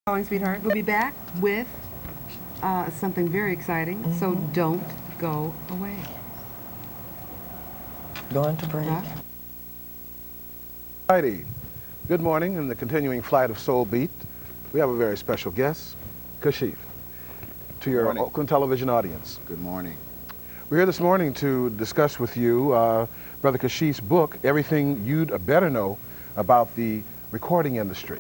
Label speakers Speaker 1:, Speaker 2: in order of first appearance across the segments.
Speaker 1: Calling, sweetheart. We'll be back with something very exciting, so don't go away.
Speaker 2: Going to break.
Speaker 3: Alrighty. Good morning. In the continuing flight of Soul Beat, we have a very special guest, Kashif, to your
Speaker 4: morning.
Speaker 3: Oakland television audience.
Speaker 4: Good morning.
Speaker 3: We're here this morning to discuss with you Brother Kashif's book, Everything You'd Better Know About the Recording Industry.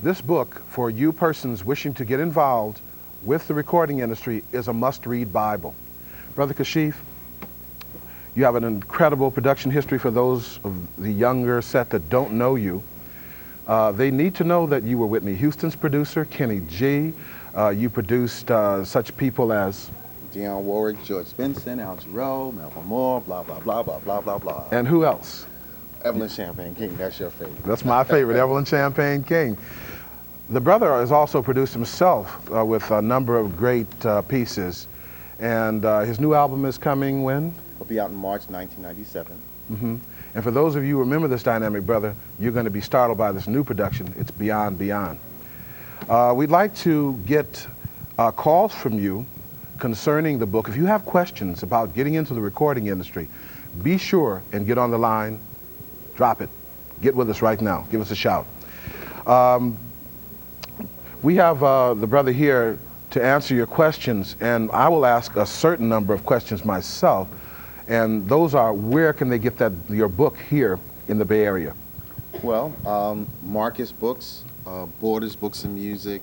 Speaker 3: This book, for you persons wishing to get involved with the recording industry, is a must-read Bible. Brother Kashif, you have an incredible production history. For those of the younger set that don't know you, they need to know that you were Whitney Houston's producer, Kenny G. You produced such people as
Speaker 4: Dionne Warwick, George Benson, Al Jarreau, Melvin Moore, blah, blah, blah, blah, blah, blah, blah.
Speaker 3: And who else?
Speaker 4: Evelyn Champagne King, that's your favorite.
Speaker 3: That's my favorite, Evelyn Champagne King. The brother has also produced himself with a number of great pieces. And his new album is coming when?
Speaker 4: It'll be out in March 1997.
Speaker 3: And for those of you who remember this dynamic brother, you're going to be startled by this new production. It's Beyond Beyond. We'd like to get calls from you concerning the book. If you have questions about getting into the recording industry, be sure and get on the line. Drop it. Get with us right now. Give us a shout. We have the brother here to answer your questions, and I will ask a certain number of questions myself. And those are, where can they get your book here in the Bay Area?
Speaker 4: Well, Marcus Books, Borders Books and Music,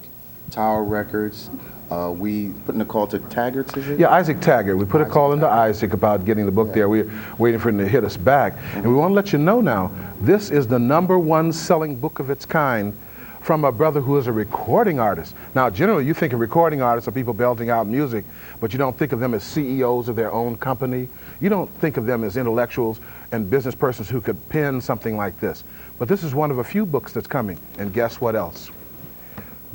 Speaker 4: Tower Records. We put in a call to Taggart's, is it?
Speaker 3: Yeah, Isaac Taggart. We put a call into Isaac about getting the book there. We're waiting for him to hit us back. And we want to let you know now, this is the #1 selling book of its kind from a brother who is a recording artist. Now, generally, you think of recording artists are people belting out music, but you don't think of them as CEOs of their own company. You don't think of them as intellectuals and business persons who could pen something like this. But this is one of a few books that's coming. And guess what else?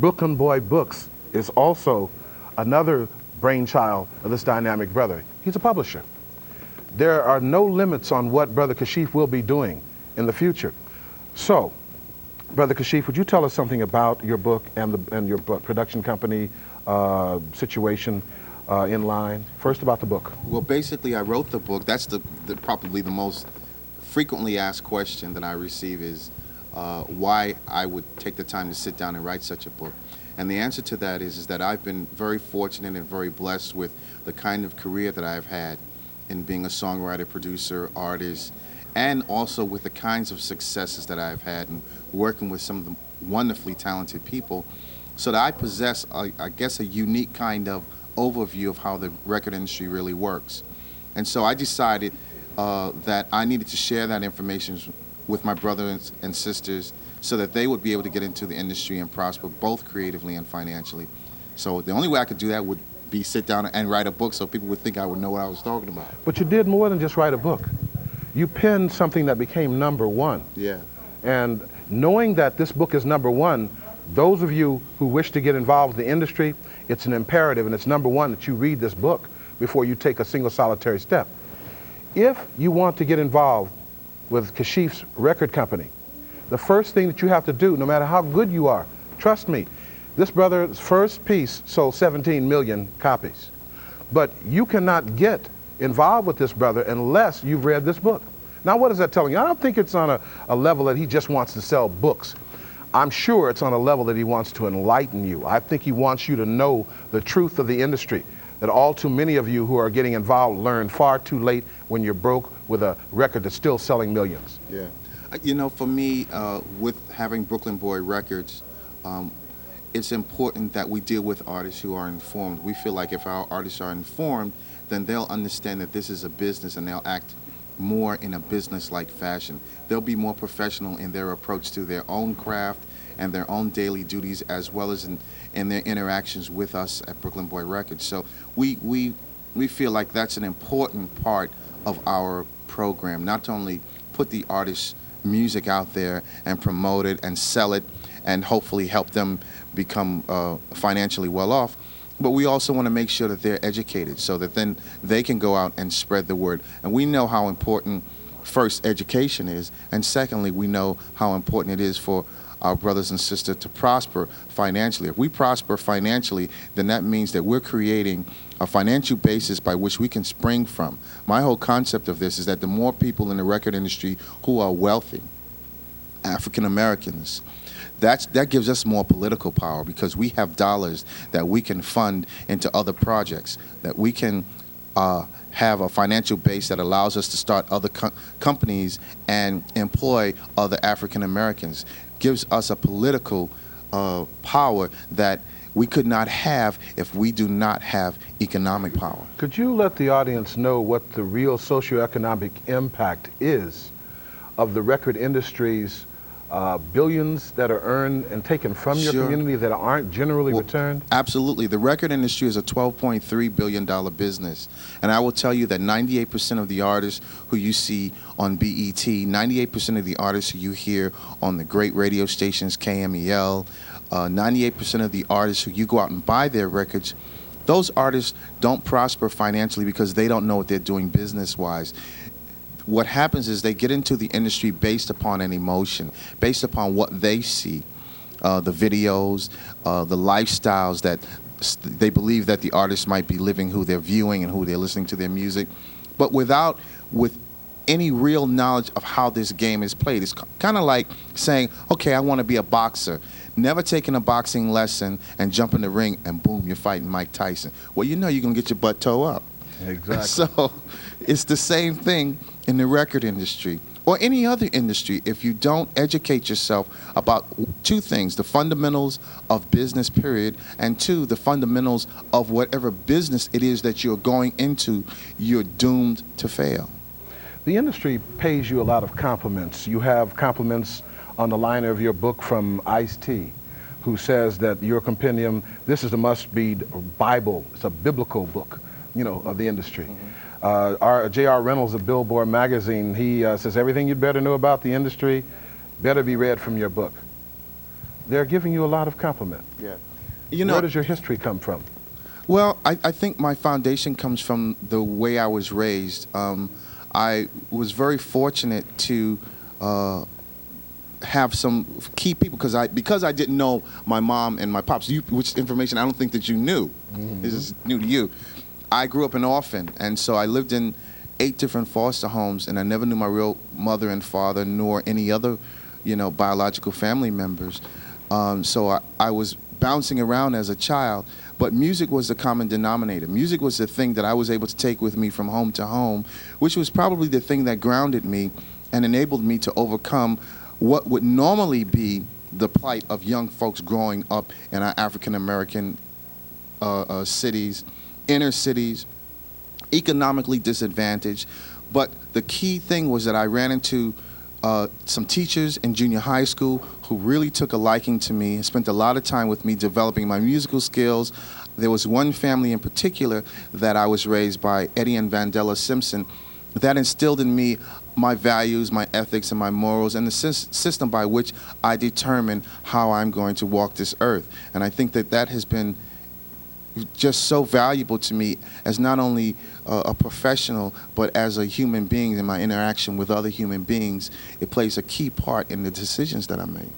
Speaker 3: Brooklyn Boy Books is also another brainchild of this dynamic brother. He's a publisher. There are no limits on what Brother Kashif will be doing in the future. So, Brother Kashif, would you tell us something about your book and your production company situation in line? First, about the book.
Speaker 4: Well, basically, I wrote the book. That's probably the most frequently asked question that I receive is why I would take the time to sit down and write such a book. And the answer to that is that I've been very fortunate and very blessed with the kind of career that I've had in being a songwriter, producer, artist, and also with the kinds of successes that I've had in working with some of the wonderfully talented people, so that I possess, I guess, a unique kind of overview of how the record industry really works. And so I decided that I needed to share that information with my brothers and sisters so that they would be able to get into the industry and prosper both creatively and financially. So the only way I could do that would be sit down and write a book so people would think I would know what I was talking about.
Speaker 3: But you did more than just write a book. You penned something that became #1.
Speaker 4: Yeah.
Speaker 3: And knowing that this book is #1, those of you who wish to get involved with the industry, it's an imperative, and it's #1 that you read this book before you take a single solitary step. If you want to get involved with Kashif's record company, the first thing that you have to do, no matter how good you are, trust me, this brother's first piece sold 17 million copies. But you cannot get involved with this brother unless you've read this book. Now, what is that telling you? I don't think it's on a level that he just wants to sell books. I'm sure it's on a level that he wants to enlighten you. I think he wants you to know the truth of the industry, that all too many of you who are getting involved learn far too late when you're broke with a record that's still selling millions.
Speaker 4: Yeah. You know, for me, with having Brooklyn Boy Records, it's important that we deal with artists who are informed. We feel like if our artists are informed, then they'll understand that this is a business and they'll act more in a business-like fashion. They'll be more professional in their approach to their own craft and their own daily duties, as well as in their interactions with us at Brooklyn Boy Records. So we feel like that's an important part of our program, not to only put the artist's music out there and promote it and sell it and hopefully help them become financially well off, but we also want to make sure that they're educated so that then they can go out and spread the word. And we know how important first education is, and secondly, we know how important it is for our brothers and sisters to prosper financially. If we prosper financially, then that means that we're creating a financial basis by which we can spring from. My whole concept of this is that the more people in the record industry who are wealthy, African Americans, that gives us more political power, because we have dollars that we can fund into other projects, that we can have a financial base that allows us to start other companies and employ other African Americans. Gives us a political power that we could not have if we do not have economic power.
Speaker 3: Could you let the audience know what the real socioeconomic impact is of the record industry's billions that are earned and taken from your community that aren't generally returned?
Speaker 4: Absolutely. The record industry is a $12.3 billion business. And I will tell you that 98% of the artists who you see on BET, 98% of the artists who you hear on the great radio stations, KMEL, 98% of the artists who you go out and buy their records, those artists don't prosper financially because they don't know what they're doing business-wise. What happens is they get into the industry based upon an emotion, based upon what they see, the videos, the lifestyles that they believe that the artist might be living, who they're viewing and who they're listening to their music, but with any real knowledge of how this game is played. It's kind of like saying, okay, I want to be a boxer. Never taking a boxing lesson and jump in the ring and boom, you're fighting Mike Tyson. Well, you know you're going to get your butt toe up.
Speaker 3: Exactly.
Speaker 4: So it's the same thing in the record industry or any other industry. If you don't educate yourself about two things, the fundamentals of business, period, and two, the fundamentals of whatever business it is that you're going into, you're doomed to fail.
Speaker 3: The industry pays you a lot of compliments. You have compliments on the liner of your book from Ice-T, who says that your compendium, this is a must-read Bible. It's a biblical book, you know, of the industry. J.R. Reynolds of Billboard magazine, he says everything you'd better know about the industry better be read from your book. They're giving you a lot of compliment.
Speaker 4: Yeah. You know,
Speaker 3: where does your history come from?
Speaker 4: Well, I think my foundation comes from the way I was raised. I was very fortunate to have some key people because I didn't know my mom and my pops, which information I don't think that you knew. This is new to you. I grew up an orphan, and so I lived in 8 different foster homes, and I never knew my real mother and father, nor any other, biological family members. So I was bouncing around as a child, but music was the common denominator. Music was the thing that I was able to take with me from home to home, which was probably the thing that grounded me and enabled me to overcome what would normally be the plight of young folks growing up in our African-American cities, inner cities, economically disadvantaged. But the key thing was that I ran into some teachers in junior high school who really took a liking to me and spent a lot of time with me developing my musical skills. There was one family in particular that I was raised by, Eddie and Vandella Simpson, that instilled in me my values, my ethics, and my morals, and the system by which I determine how I'm going to walk this earth. And I think that that has been just so valuable to me as not only a professional, but as a human being in my interaction with other human beings. It plays a key part in the decisions that I make.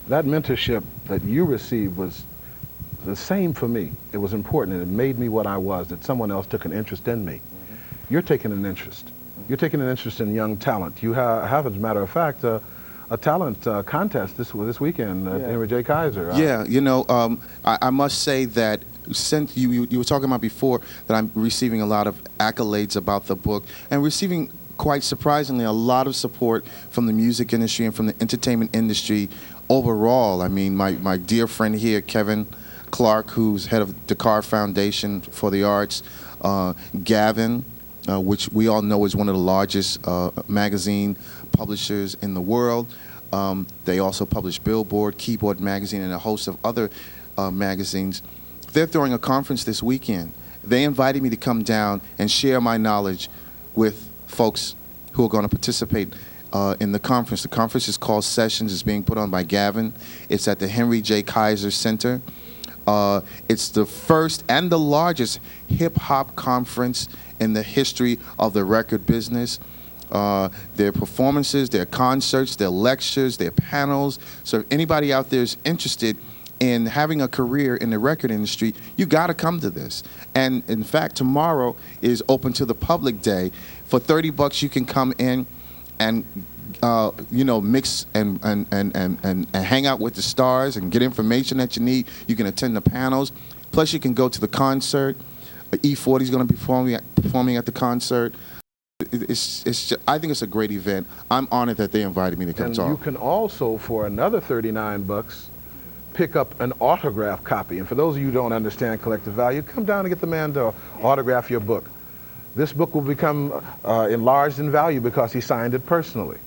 Speaker 3: That mentorship that you received was the same for me. It was important, and it made me what I was, that someone else took an interest in me. You're taking an interest. You're taking an interest in young talent. You have, as a matter of fact, a talent contest this weekend at Henry J. Kaiser.
Speaker 4: Yeah, I must say that since you were talking about before that I'm receiving a lot of accolades about the book, and receiving, quite surprisingly, a lot of support from the music industry and from the entertainment industry overall. I mean, my dear friend here, Kevin Clark, who's head of Dakar Foundation for the Arts, Gavin, which we all know is one of the largest magazine publishers in the world. They also publish Billboard, Keyboard Magazine, and a host of other magazines. They're throwing a conference this weekend. They invited me to come down and share my knowledge with folks who are going to participate in the conference. The conference is called Sessions. It's being put on by Gavin. It's at the Henry J. Kaiser Center. It's the first and the largest hip-hop conference in the history of the record business. their performances, their concerts, their lectures, their panels. So if anybody out there is interested in having a career in the record industry, you got to come to this. And in fact, tomorrow is open to the public day. For $30, you can come in and you know, mix and hang out with the stars and get information that you need. You can attend the panels. Plus, you can go to the concert. E40 is going to be performing at the concert. It's just, I think it's a great event. I'm honored that they invited me to come talk.
Speaker 3: And you can also, for another $39, pick up an autograph copy. And for those of you who don't understand collective value, come down and get the man to autograph your book. This book will become enlarged in value because he signed it personally.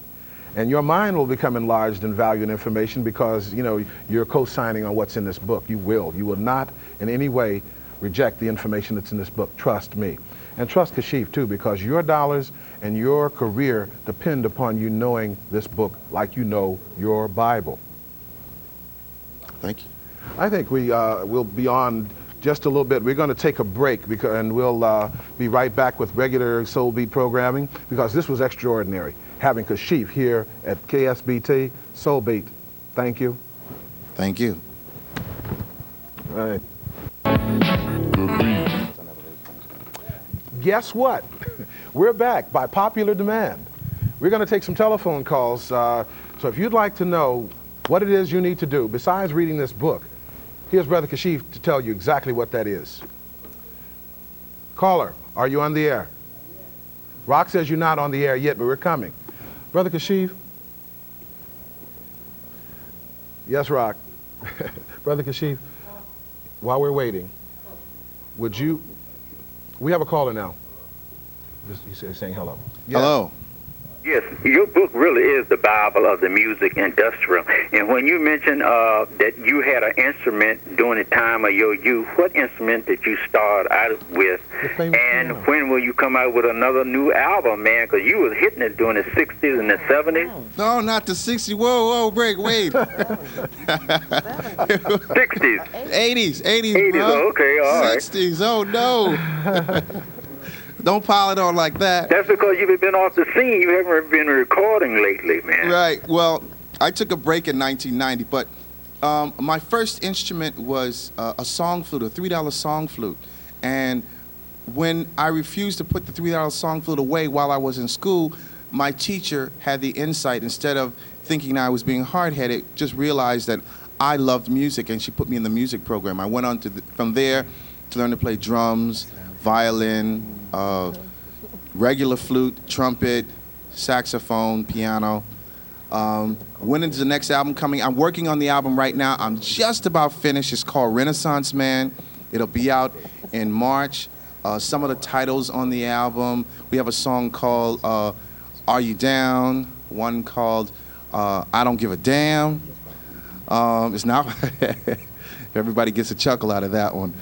Speaker 3: And your mind will become enlarged in value and information because, you know, you're co-signing on what's in this book. You will not in any way reject the information that's in this book. Trust me. And trust Kashif too, because your dollars and your career depend upon you knowing this book like you know your Bible.
Speaker 4: Thank you.
Speaker 3: I think we will be on just a little bit. We're going to take a break and we'll be right back with regular Soul Beat programming because this was extraordinary. Having Kashif here at KSBT, Soul Beat. Thank you.
Speaker 4: Thank you.
Speaker 3: All right. Guess what? We're back by popular demand. We're going to take some telephone calls. So if you'd like to know what it is you need to do, besides reading this book, here's Brother Kashif to tell you exactly what that is. Caller, are you on the air? Rock says you're not on the air yet, but we're coming. Brother Kashif? Yes, Rock. Brother Kashif, while we're waiting, would you... We have a caller now. He's saying hello.
Speaker 4: Yeah. Hello.
Speaker 2: Yes, your book really is the Bible of the music industrial. And when you mentioned that you had an instrument during the time of your youth, what instrument did you start out with? And piano. When will you come out with another new album, man? Because you was hitting it during the 60s and the 70s.
Speaker 4: No, not the 60s. Whoa, break, wait.
Speaker 2: 60s.
Speaker 4: 80s,
Speaker 2: 80s,
Speaker 4: bro.
Speaker 2: Okay, all right.
Speaker 4: 60s, oh no. Don't pile it on like that.
Speaker 2: That's because you've been off the scene. You haven't been recording lately, man.
Speaker 4: Right. Well, I took a break in 1990, but my first instrument was a song flute, a $3 song flute. And when I refused to put the $3 song flute away while I was in school, my teacher had the insight, instead of thinking I was being hard-headed, just realized that I loved music, and she put me in the music program. I went on from there to learn to play drums, violin, regular flute, trumpet, saxophone, piano. Went into the next album coming. I'm working on the album right now. I'm just about finished. It's called Renaissance Man. It'll be out in March. Some of the titles on the album, we have a song called Are You Down? One called I Don't Give a Damn. It's not, everybody gets a chuckle out of that one.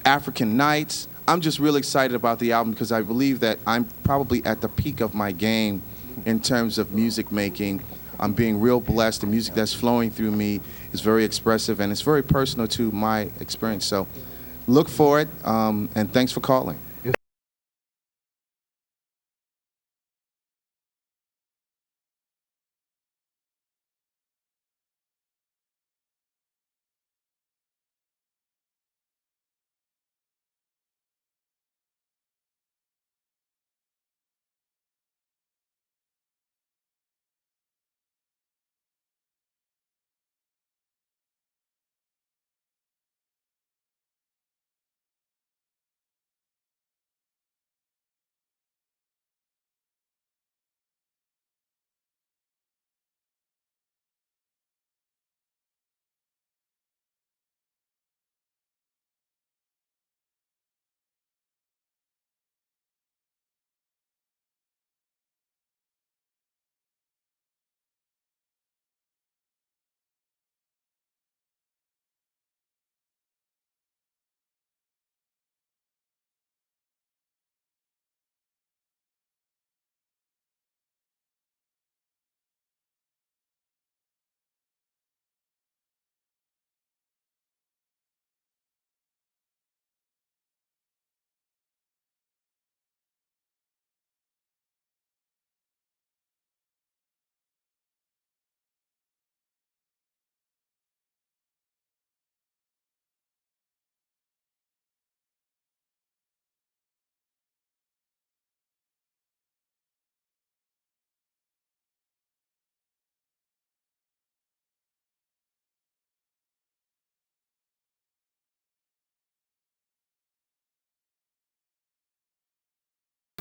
Speaker 4: African Nights. I'm just really excited about the album because I believe that I'm probably at the peak of my game in terms of music making. I'm being real blessed. The music that's flowing through me is very expressive and it's very personal to my experience. So look for it, and thanks for calling.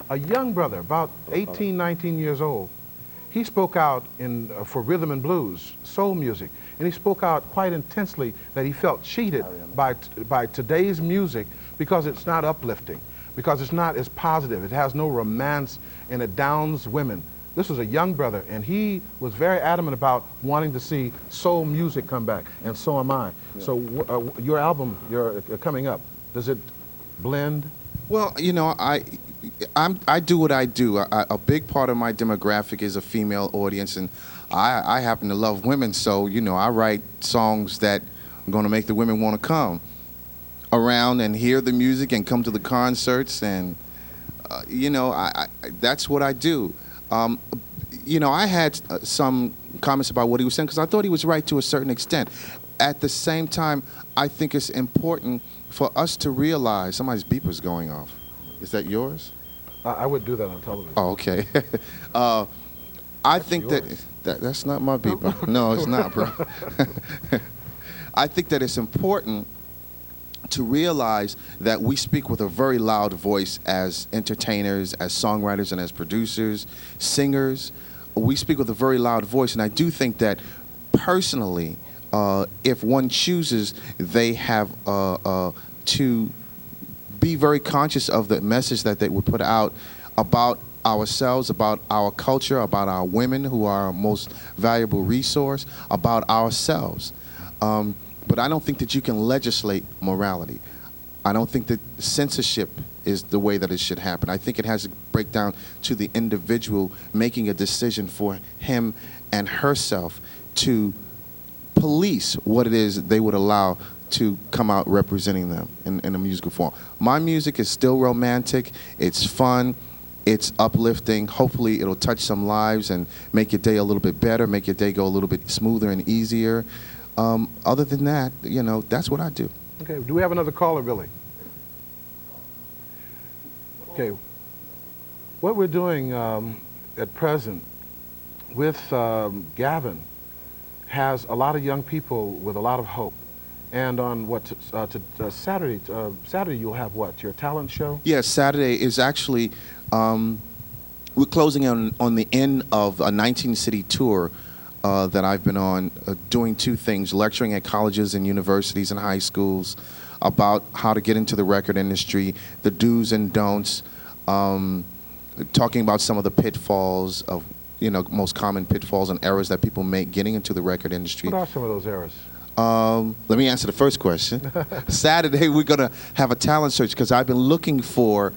Speaker 3: A young brother, about 18, 19 years old. He spoke out for rhythm and blues, soul music, and he spoke out quite intensely that he felt cheated by today's music because it's not uplifting, because it's not as positive. It has no romance and it downs women. This was a young brother, and he was very adamant about wanting to see soul music come back, and so am I. Yeah. So your album, you're coming up, does it blend?
Speaker 4: Well, you know, I do what I do. A big part of my demographic is a female audience, and I happen to love women, so, you know, I write songs that are going to make the women want to come around and hear the music and come to the concerts, and, you know, that's what I do. You know, I had some comments about what he was saying because I thought he was right to a certain extent. At the same time, I think it's important for us to realize somebody's beeper's going off. Is that yours?
Speaker 3: I would do that on television.
Speaker 4: Oh, okay. I think that's not my beeper. No, it's not, bro. I think that it's important to realize that we speak with a very loud voice as entertainers, as songwriters, and as producers, singers. We speak with a very loud voice, and I do think that personally, if one chooses, they have to be very conscious of the message that they would put out about ourselves, about our culture, about our women who are our most valuable resource, about ourselves. But I don't think that you can legislate morality. I don't think that censorship is the way that it should happen. I think it has to break down to the individual making a decision for him and herself to police what it is they would allow to come out representing them in a musical form. My music is still romantic, it's fun, it's uplifting. Hopefully it'll touch some lives and make your day a little bit better, make your day go a little bit smoother and easier. Other than that, you know, that's what I do.
Speaker 3: Okay, do we have another caller, Billy? Okay, what we're doing at present with Gavin has a lot of young people with a lot of hope. And on Saturday, Saturday you'll have what, your talent show?
Speaker 4: Yes, Saturday is actually, we're closing on the end of a 19-city tour that I've been on, doing two things, lecturing at colleges and universities and high schools about how to get into the record industry, the do's and don'ts, talking about some of the pitfalls of, you know, most common pitfalls and errors that people make getting into the record industry.
Speaker 3: What are some of those errors?
Speaker 4: Let me answer the first question. Saturday, we're going to have a talent search because I've been looking for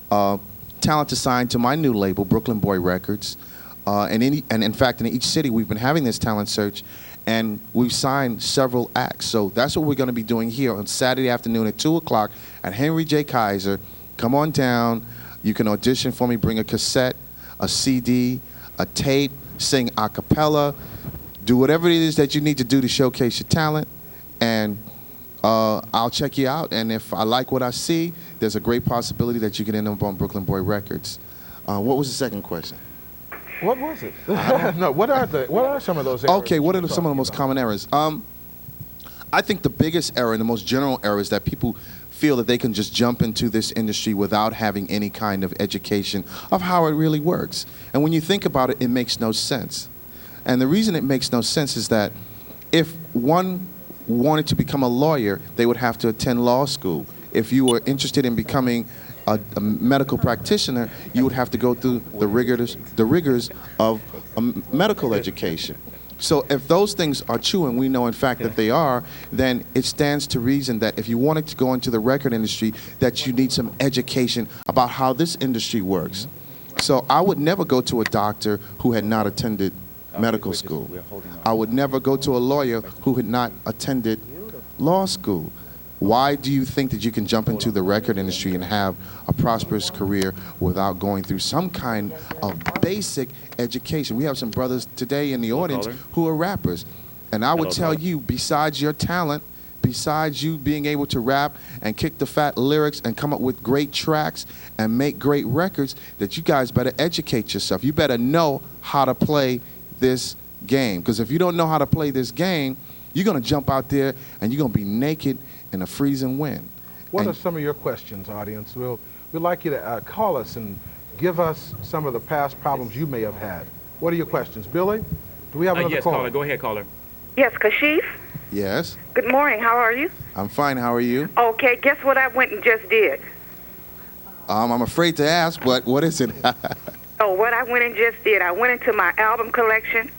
Speaker 4: talent to sign to my new label, Brooklyn Boy Records. And in fact, in each city, we've been having this talent search, and we've signed several acts. So that's what we're going to be doing here on Saturday afternoon at 2 o'clock at Henry J. Kaiser. Come on down. You can audition for me, bring a cassette, a CD, a tape, sing a cappella, do whatever it is that you need to do to showcase your talent, and I'll check you out. And if I like what I see, there's a great possibility that you can end up on Brooklyn Boy Records. What was the second question?
Speaker 3: What was it? No, what are some of those errors?
Speaker 4: Okay, what are some of the most common errors? I think the biggest error and the most general error is that people feel that they can just jump into this industry without having any kind of education of how it really works. And when you think about it, it makes no sense. And the reason it makes no sense is that if one wanted to become a lawyer, they would have to attend law school. If you were interested in becoming a medical practitioner, you would have to go through the rigors of a medical education. So if those things are true, and we know in fact that they are, then it stands to reason that if you wanted to go into the record industry, that you need some education about how this industry works. So I would never go to a doctor who had not attended medical school. I would never go to a lawyer who had not attended law school. Why do you think that you can jump into the record industry and have a prosperous career without going through some kind of basic education? We have some brothers today in the audience who are rappers. And I would tell you, besides your talent, besides you being able to rap and kick the fat lyrics and come up with great tracks and make great records, that you guys better educate yourself. You better know how to play this game. Because if you don't know how to play this game, you're going to jump out there and you're going to be naked in a freezing wind.
Speaker 3: What are some of your questions, audience? We'd like you to call us and give us some of the past problems you may have had. What are your questions? Billy, do we have another
Speaker 5: yes,
Speaker 3: caller?
Speaker 5: caller. Go ahead, caller.
Speaker 6: Yes, Kashif.
Speaker 4: Yes,
Speaker 6: Good morning. How are you?
Speaker 4: I'm fine. How are you?
Speaker 6: Okay, guess what I went and just did?
Speaker 4: I'm afraid to ask, but what is it?
Speaker 6: Oh, what I went and just did, I went into my album collection,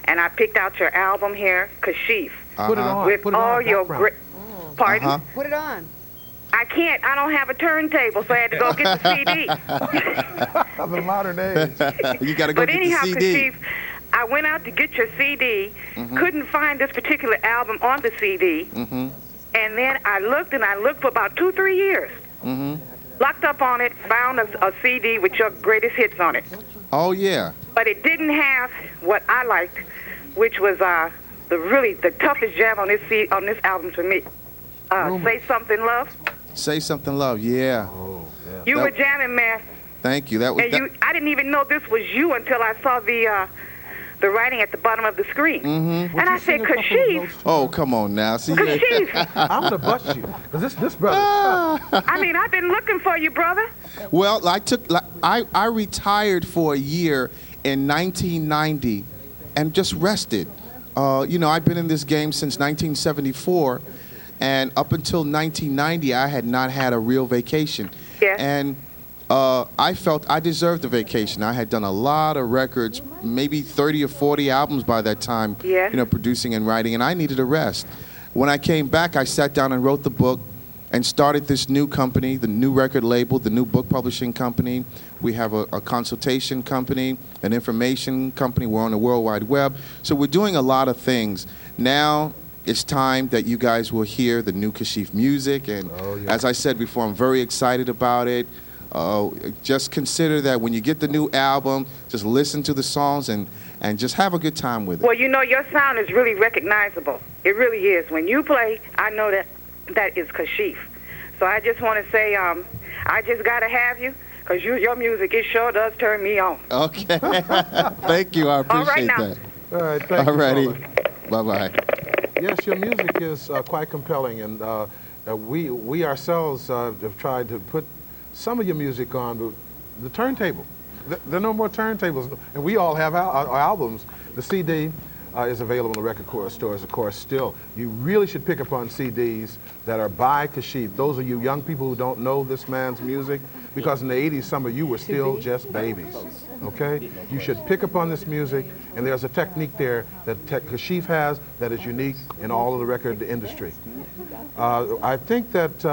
Speaker 6: and I picked out your album here, Kashif,
Speaker 3: Put it on.
Speaker 6: with
Speaker 3: Put it
Speaker 6: all
Speaker 3: on
Speaker 6: your
Speaker 3: background.
Speaker 6: great. Pardon?
Speaker 4: Uh-huh.
Speaker 1: Put it on.
Speaker 6: I can't. I don't have a turntable, so I had to go get the CD.
Speaker 3: Of the modern age.
Speaker 4: You got to go
Speaker 6: But
Speaker 4: get
Speaker 6: anyhow,
Speaker 4: the CD.
Speaker 6: Kashif, I went out to get your CD, couldn't find this particular album on the CD, and then I looked for about 2-3 years. Locked up on it, found a CD with your greatest hits on it.
Speaker 4: Oh yeah.
Speaker 6: But it didn't have what I liked, which was the toughest jam on this album for me. Say Something, Love.
Speaker 4: Say Something, Love. Yeah.
Speaker 6: You
Speaker 4: That-
Speaker 6: were jamming, man.
Speaker 4: Thank you. That was.
Speaker 6: And I didn't even know this was you until I saw the writing at the bottom of the screen. And I said, Kashif.
Speaker 4: Oh, come on now. See.
Speaker 6: Kashif.
Speaker 3: I'm going to bust you. Because this brother.
Speaker 6: I mean, I've been looking for you, brother.
Speaker 4: Well, I retired for a year in 1990 and just rested. You know, I've been in this game since 1974, and up until 1990, I had not had a real vacation.
Speaker 6: Yes.
Speaker 4: And I felt I deserved a vacation. I had done a lot of records, maybe 30 or 40 albums by that time,
Speaker 6: Yes.
Speaker 4: you know, producing and writing, and I needed a rest. When I came back, I sat down and wrote the book and started this new company, the new record label, the new book publishing company. We have a consultation company, an information company. We're on the World Wide Web. So we're doing a lot of things. Now it's time that you guys will hear the new Kashif music. And as I said before, I'm very excited about it. Just consider that when you get the new album, just listen to the songs and just have a good time with it.
Speaker 6: Well, you know, your sound is really recognizable. It really is. When you play, I know that is Kashif. So I just want to say, I just got to have you, because your music, it sure does turn me on.
Speaker 4: Okay. Thank you. I appreciate
Speaker 6: now.
Speaker 4: that.
Speaker 3: All right, thank you,
Speaker 4: Alrighty.
Speaker 3: caller.
Speaker 4: Bye-bye.
Speaker 3: Yes, your music is quite compelling, and we ourselves have tried to put some of your music on the turntable. There are no more turntables, and we all have our albums. The CD is available in the record stores, of course, still. You really should pick up on CDs that are by Kashif. Those of you young people who don't know this man's music, because in the 80s, some of you were still just babies, okay? You should pick up on this music, and there's a technique there that Kashif has that is unique in all of the record industry. I think that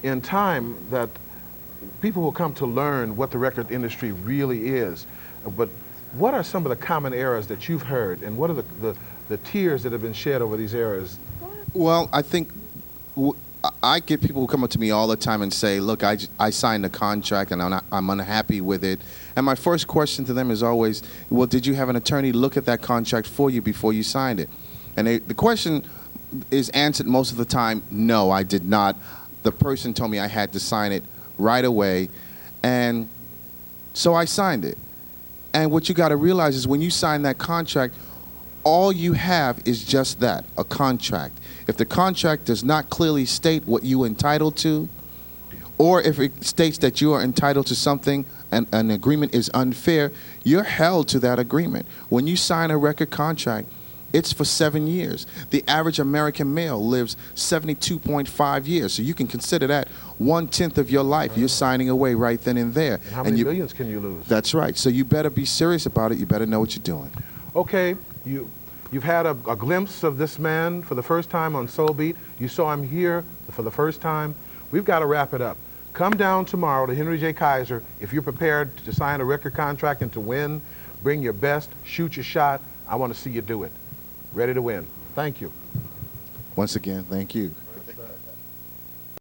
Speaker 3: in time that people will come to learn what the record industry really is. But what are some of the common errors that you've heard, and what are the tears that have been shed over these errors?
Speaker 4: Well, I think I get people who come up to me all the time and say, look, I signed a contract and I'm unhappy with it. And my first question to them is always, well, did you have an attorney look at that contract for you before you signed it? And the question is answered most of the time, no, I did not. The person told me I had to sign it right away, and so I signed it. And what you got to realize is when you sign that contract, all you have is just that, a contract. If the contract does not clearly state what you're entitled to, or if it states that you are entitled to something and an agreement is unfair, you're held to that agreement. When you sign a record contract, it's for 7 years. The average American male lives 72.5 years. So you can consider that 1/10 of your life you're signing away right then and there.
Speaker 3: And how many millions can you lose?
Speaker 4: That's right. So you better be serious about it. You better know what you're doing.
Speaker 3: Okay, you've had a glimpse of this man for the first time on Soul Beat. You saw him here for the first time. We've got to wrap it up. Come down tomorrow to Henry J. Kaiser. If you're prepared to sign a record contract and to win, bring your best, shoot your shot. I want to see you do it. Ready to win. Thank you.
Speaker 4: Once again, thank you.